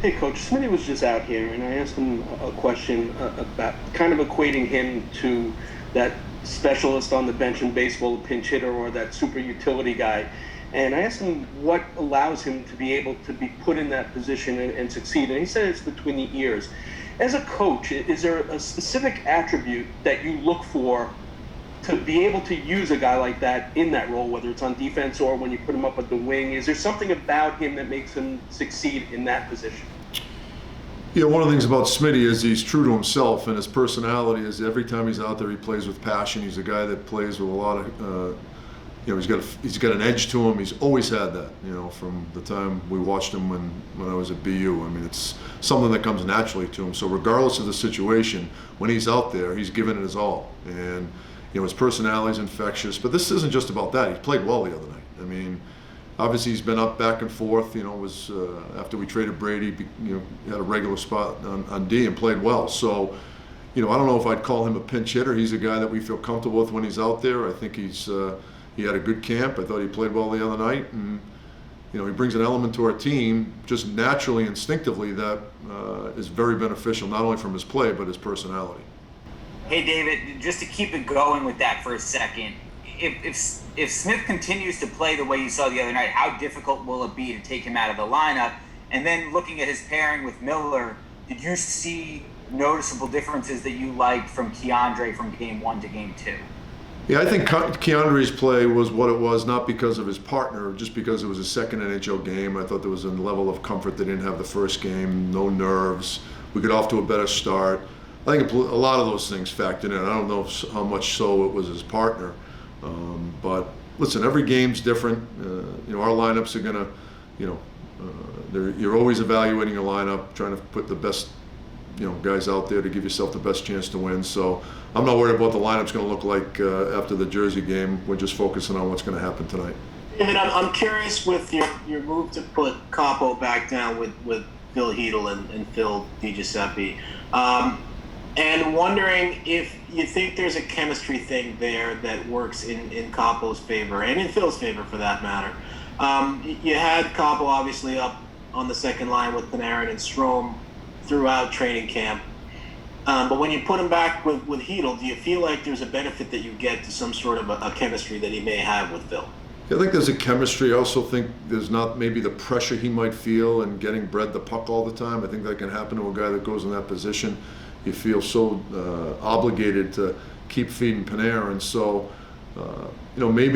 Hey Coach, Smitty was just out here and I asked him a question about kind of equating him to that specialist on the bench in baseball, a pinch hitter, or that super utility guy. And I asked him what allows him to be able to be put in that position and succeed. And he said it's between the ears. As a coach, is there a specific attribute that you look for to be able to use a guy like that in that role, whether it's on defense or when you put him up at the wing? Is there something about him that makes him succeed in that position? Yeah, one of the things about Smitty is he's true to himself, and his personality is every time he's out there, he plays with passion. He's a guy that plays with a lot of, he's got an edge to him. He's always had that, from the time we watched him when I was at BU. I mean, it's something that comes naturally to him. So regardless of the situation, when he's out there, he's giving it his all. And his personality is infectious. But this isn't just about that. He played well the other night. I mean, obviously he's been up back and forth. Was after we traded Brady, had a regular spot on D and played well. So, I don't know if I'd call him a pinch hitter. He's a guy that we feel comfortable with when he's out there. I think he had a good camp. I thought he played well the other night, and he brings an element to our team just naturally, instinctively that is very beneficial, not only from his play but his personality. Hey David, just to keep it going with that for a second, if Smith continues to play the way you saw the other night, how difficult will it be to take him out of the lineup? And then looking at his pairing with Miller, did you see noticeable differences that you liked from Keandre from game 1 to game 2? Yeah, I think Keandre's play was what it was, not because of his partner, just because it was a second NHL game. I thought there was a level of comfort they didn't have the first game, no nerves. We got off to a better start. I think a lot of those things factored in. I don't know how much so it was his partner. But listen, every game's different. Our lineups are gonna, you're always evaluating your lineup, trying to put the best, guys out there to give yourself the best chance to win. So I'm not worried about what the lineup's going to look like after the Jersey game. We're just focusing on what's going to happen tonight. David, I'm curious with your move to put Capo back down with Phil Hedl and Phil DiGiuseppe. And wondering if you think there's a chemistry thing there that works in Capo's favor and in Phil's favor for that matter. You had Capo obviously up on the second line with Panarin and Strome throughout training camp. But when you put him back with Hedl, do you feel like there's a benefit that you get to some sort of a chemistry that he may have with Phil? I think there's a chemistry. I also think there's not maybe the pressure he might feel in getting Brett the puck all the time. I think that can happen to a guy that goes in that position. You feel so obligated to keep feeding Panarin. So, maybe